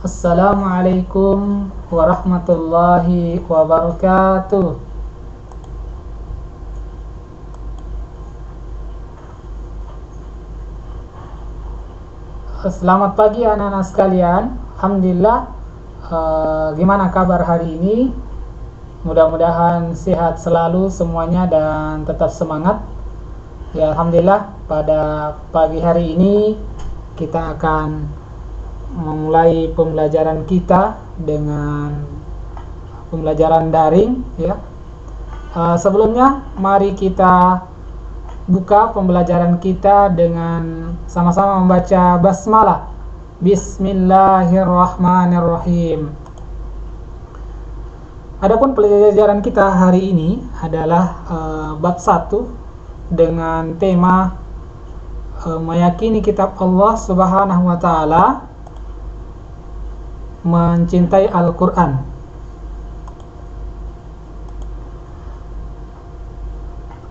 Assalamualaikum warahmatullahi wabarakatuh. Selamat pagi anak-anak sekalian. Alhamdulillah. Gimana kabar hari ini? Mudah-mudahan sehat selalu semuanya dan tetap semangat. Ya, alhamdulillah pada pagi hari ini kita akan memulai pembelajaran kita dengan pembelajaran daring ya. Sebelumnya mari kita buka pembelajaran kita dengan sama-sama membaca basmalah. Bismillahirrahmanirrahim. Adapun pembelajaran kita hari ini adalah bab 1 dengan tema meyakini kitab Allah Subhanahu wa taala, mencintai Al-Quran.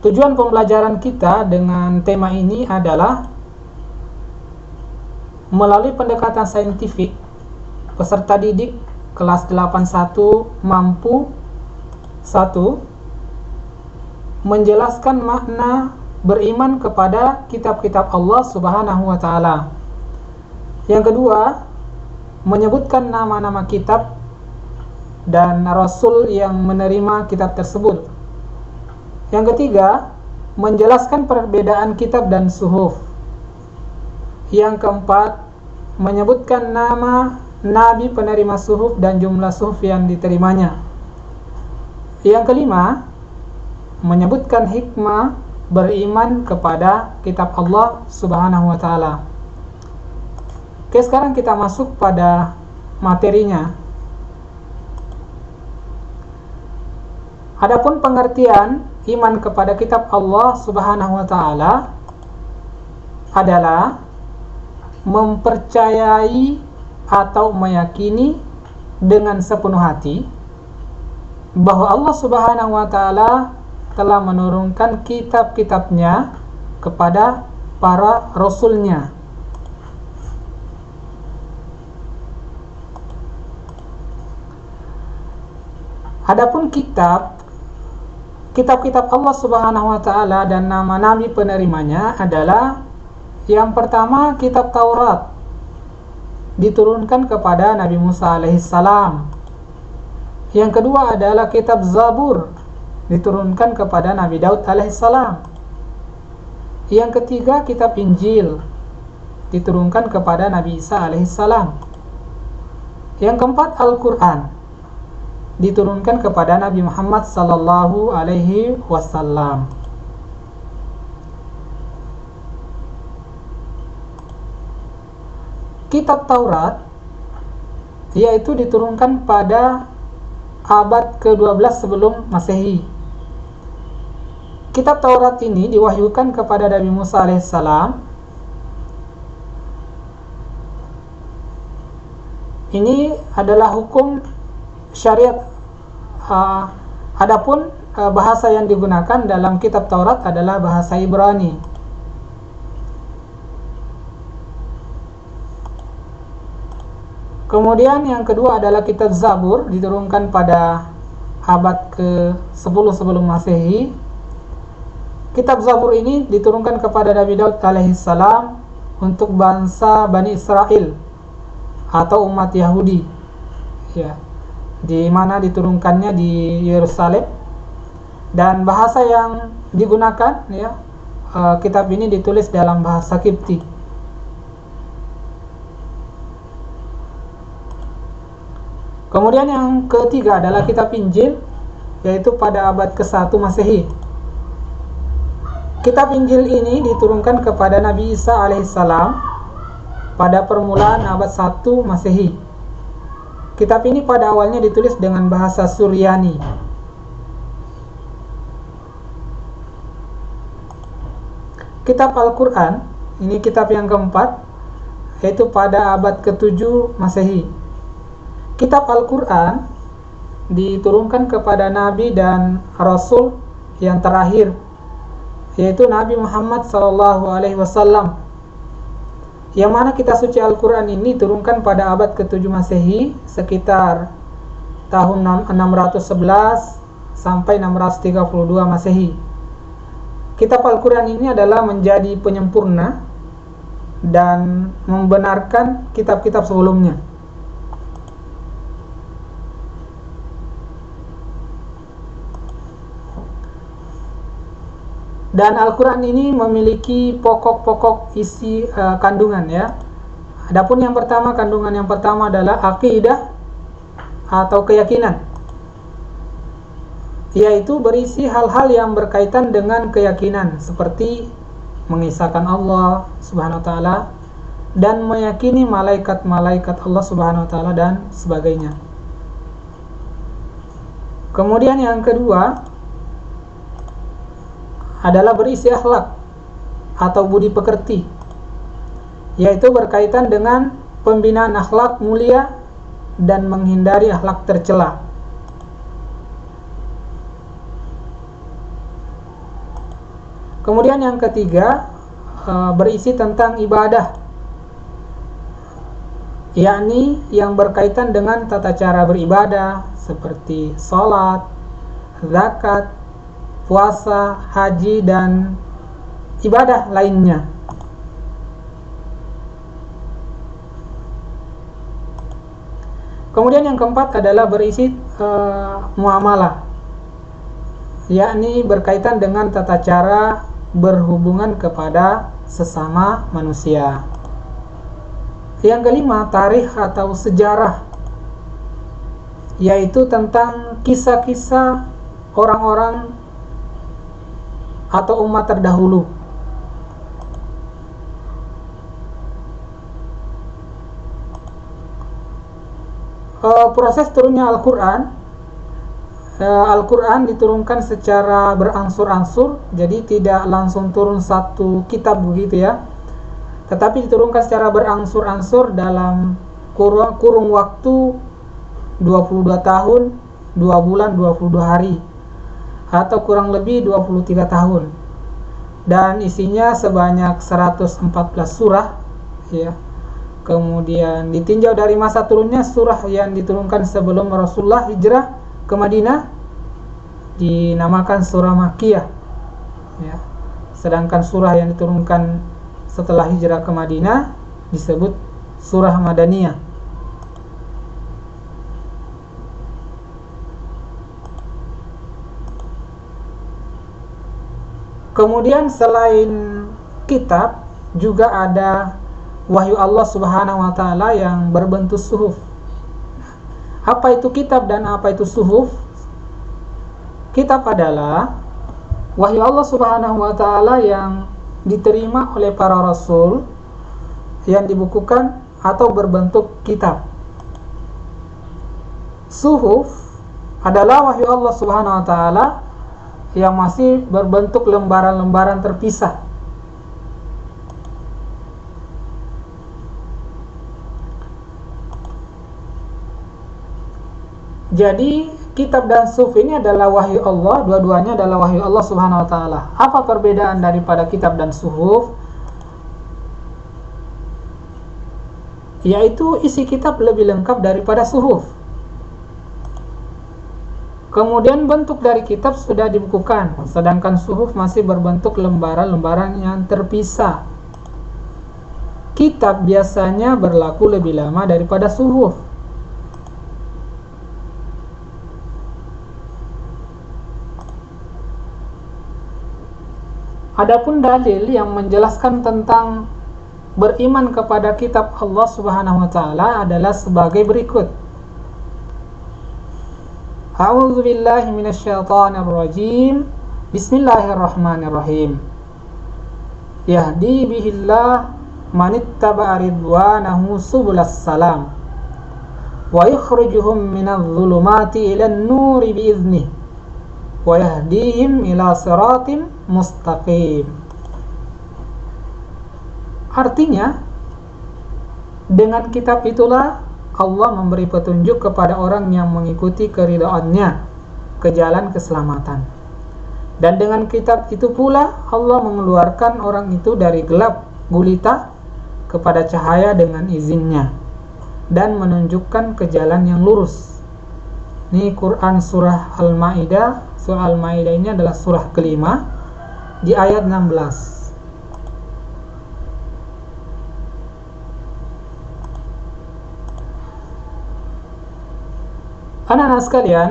Tujuan pembelajaran kita dengan tema ini adalah melalui pendekatan saintifik, peserta didik kelas 81 mampu 1. Menjelaskan makna beriman kepada kitab-kitab Allah Subhanahu wa taala. Yang kedua, menyebutkan nama-nama kitab dan rasul yang menerima kitab tersebut. Yang ketiga, menjelaskan perbedaan kitab dan suhuf. Yang keempat, menyebutkan nama nabi penerima suhuf dan jumlah suhuf yang diterimanya. Yang kelima, menyebutkan hikmah beriman kepada kitab Allah Subhanahu wa taala. Oke, sekarang kita masuk pada materinya. Adapun pengertian iman kepada kitab Allah Subhanahu wa taala adalah mempercayai atau meyakini dengan sepenuh hati bahwa Allah Subhanahu wa taala telah menurunkan kitab-kitabnya kepada para rasulnya. Adapun kitab-kitab Allah Subhanahu wa taala dan nama nabi penerimanya adalah yang pertama kitab Taurat, diturunkan kepada Nabi Musa alaihissalam. Yang kedua adalah kitab Zabur, diturunkan kepada Nabi Daud alaihissalam. Yang ketiga kitab Injil, diturunkan kepada Nabi Isa alaihissalam. Yang keempat Al-Quran, diturunkan kepada Nabi Muhammad sallallahu alaihi wasallam. Kitab Taurat yaitu diturunkan pada abad ke-12 sebelum Masehi. Kitab Taurat ini diwahyukan kepada Nabi Musa alaihissalam. Ini adalah hukum syariat. Adapun bahasa yang digunakan dalam kitab Taurat adalah bahasa Ibrani. Kemudian yang kedua adalah kitab Zabur, diturunkan pada abad ke-10 sebelum Masehi. Kitab Zabur ini diturunkan kepada Nabi Daud alaihissalam untuk bangsa Bani Israel atau umat Yahudi ya, di mana diturunkannya di Yerusalem, dan bahasa yang digunakan ya, kitab ini ditulis dalam bahasa Kipti. Kemudian yang ketiga adalah kitab Injil, yaitu pada abad ke-1 Masehi. Kitab Injil ini diturunkan kepada Nabi Isa alaihissalam pada permulaan abad 1 Masehi. Kitab ini pada awalnya ditulis dengan bahasa Suryani. Kitab Al-Quran, ini kitab yang keempat, yaitu pada abad ke-7 Masehi. Kitab Al-Quran diturunkan kepada Nabi dan Rasul yang terakhir, yaitu Nabi Muhammad SAW. Yang mana kitab suci Al-Quran ini turunkan pada abad ke-7 Masehi, sekitar tahun 611 sampai 632 Masehi. Kitab Al-Quran ini adalah menjadi penyempurna dan membenarkan kitab-kitab sebelumnya. Dan Al-Quran ini memiliki pokok-pokok isi kandungan ya. Adapun yang pertama, kandungan yang pertama adalah akidah atau keyakinan, yaitu berisi hal-hal yang berkaitan dengan keyakinan seperti mengisahkan Allah Subhanahu wa taala dan meyakini malaikat-malaikat Allah Subhanahu wa taala dan sebagainya. Kemudian yang kedua adalah berisi akhlak atau budi pekerti, yaitu berkaitan dengan pembinaan akhlak mulia dan menghindari akhlak tercela. Kemudian yang ketiga berisi tentang ibadah, yakni yang berkaitan dengan tata cara beribadah seperti salat, zakat, puasa, haji, dan ibadah lainnya. Kemudian yang keempat adalah berisi muamalah, yakni berkaitan dengan tata cara berhubungan kepada sesama manusia. Yang kelima, tarikh atau sejarah, yaitu tentang kisah-kisah orang-orang atau umat terdahulu. Proses turunnya Al-Quran, Al-Quran diturunkan secara berangsur-angsur, jadi tidak langsung turun satu kitab begitu ya, tetapi diturunkan secara berangsur-angsur dalam kurung waktu 22 tahun, 2 bulan, 22 hari, atau kurang lebih 23 tahun, dan isinya sebanyak 114 surah ya. Kemudian ditinjau dari masa turunnya, surah yang diturunkan sebelum Rasulullah hijrah ke Madinah dinamakan surah Makkiyah ya. Sedangkan surah yang diturunkan setelah hijrah ke Madinah disebut surah Madaniyah. Kemudian selain kitab juga ada wahyu Allah Subhanahu wa taala yang berbentuk suhuf. Apa itu kitab dan apa itu suhuf? Kitab adalah wahyu Allah Subhanahu wa taala yang diterima oleh para rasul, yang dibukukan atau berbentuk kitab. Suhuf adalah wahyu Allah Subhanahu wa taala yang masih berbentuk lembaran-lembaran terpisah. Jadi kitab dan suhuf ini adalah wahyu Allah, dua-duanya adalah wahyu Allah Subhanahu wa taala. Apa perbedaan daripada kitab dan suhuf? Yaitu isi kitab lebih lengkap daripada suhuf. Kemudian bentuk dari kitab sudah dibukukan, sedangkan suhuf masih berbentuk lembaran-lembaran yang terpisah. Kitab biasanya berlaku lebih lama daripada suhuf. Adapun dalil yang menjelaskan tentang beriman kepada kitab Allah Subhanahu wa taala adalah sebagai berikut. A'udzu billahi minasyaitonir rajim. Bismillahirrahmanirrahim. Yahdi bihillah manittaba'a ridwanahu subulas salam wa yukhrijuhum minadh dhulumati ilan nuri biiznih wa yahdihim ila siratim mustaqim. Artinya, dengan kitab itulah Allah memberi petunjuk kepada orang yang mengikuti keridhaannya ke jalan keselamatan. Dan dengan kitab itu pula Allah mengeluarkan orang itu dari gelap gulita kepada cahaya dengan izinnya dan menunjukkan ke jalan yang lurus. Ini Quran surah Al-Maidah. Surah Al-Maidah ini adalah surah kelima di ayat 16. Anak-anak sekalian,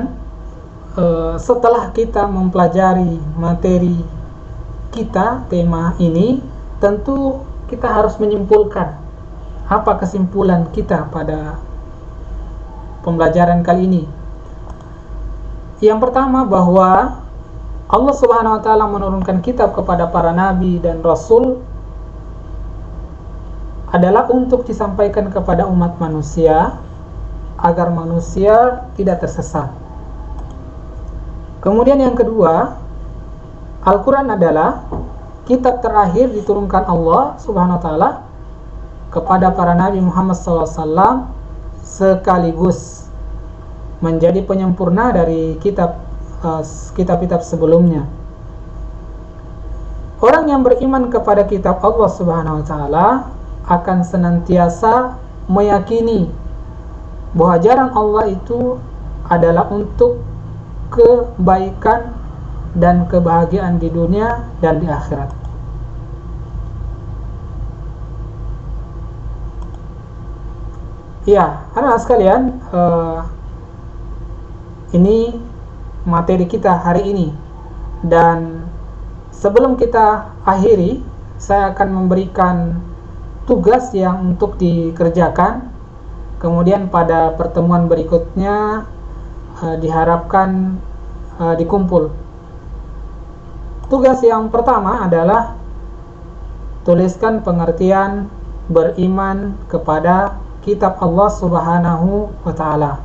setelah kita mempelajari materi kita, tema ini, tentu kita harus menyimpulkan apa kesimpulan kita pada pembelajaran kali ini. Yang pertama, bahwa Allah Subhanahu wa taala menurunkan kitab kepada para nabi dan rasul adalah untuk disampaikan kepada umat manusia agar manusia tidak tersesat. Kemudian yang kedua, Al-Quran adalah kitab terakhir diturunkan Allah Subhanahu wa taala kepada para nabi Muhammad SAW, sekaligus menjadi penyempurna dari kitab-kitab sebelumnya. Orang yang beriman kepada kitab Allah Subhanahu wa taala akan senantiasa meyakini bahwa ajaran Allah itu adalah untuk kebaikan dan kebahagiaan di dunia dan di akhirat. Ya, anak-anak sekalian, ini materi kita hari ini. Dan sebelum kita akhiri, saya akan memberikan tugas yang untuk dikerjakan. Kemudian pada pertemuan berikutnya diharapkan dikumpul. Tugas yang pertama adalah tuliskan pengertian beriman kepada kitab Allah Subhanahu wa taala.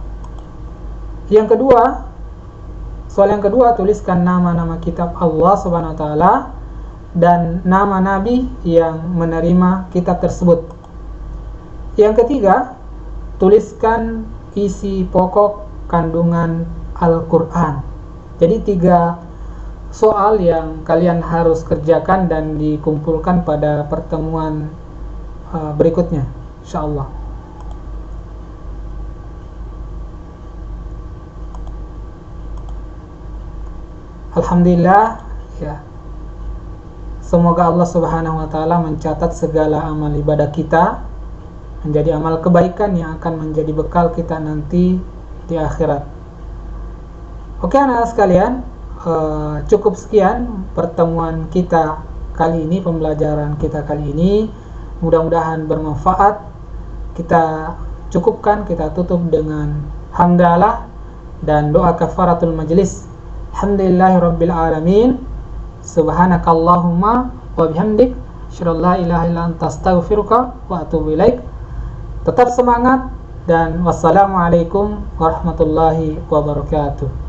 Yang kedua, soal yang kedua, tuliskan nama-nama kitab Allah Subhanahu wa taala dan nama nabi yang menerima kitab tersebut. Yang ketiga, tuliskan isi pokok kandungan Al-Quran. Jadi 3 soal yang kalian harus kerjakan dan dikumpulkan pada pertemuan berikutnya, insyaallah. Alhamdulillah, ya. Semoga Allah Subhanahu wa taala mencatat segala amal ibadah kita menjadi amal kebaikan yang akan menjadi bekal kita nanti di akhirat. Oke anak-anak sekalian, cukup sekian pertemuan kita kali ini, pembelajaran kita kali ini. Mudah-mudahan bermanfaat. Kita cukupkan, kita tutup dengan hamdalah dan doa kafaratul majlis. Alhamdulillahirabbil alamin. Subhanakallahumma wa bihamdik, asyhadu an la ilaha illa anta, astaghfiruka wa atubu ilaik. Tetap semangat dan wassalamualaikum warahmatullahi wabarakatuh.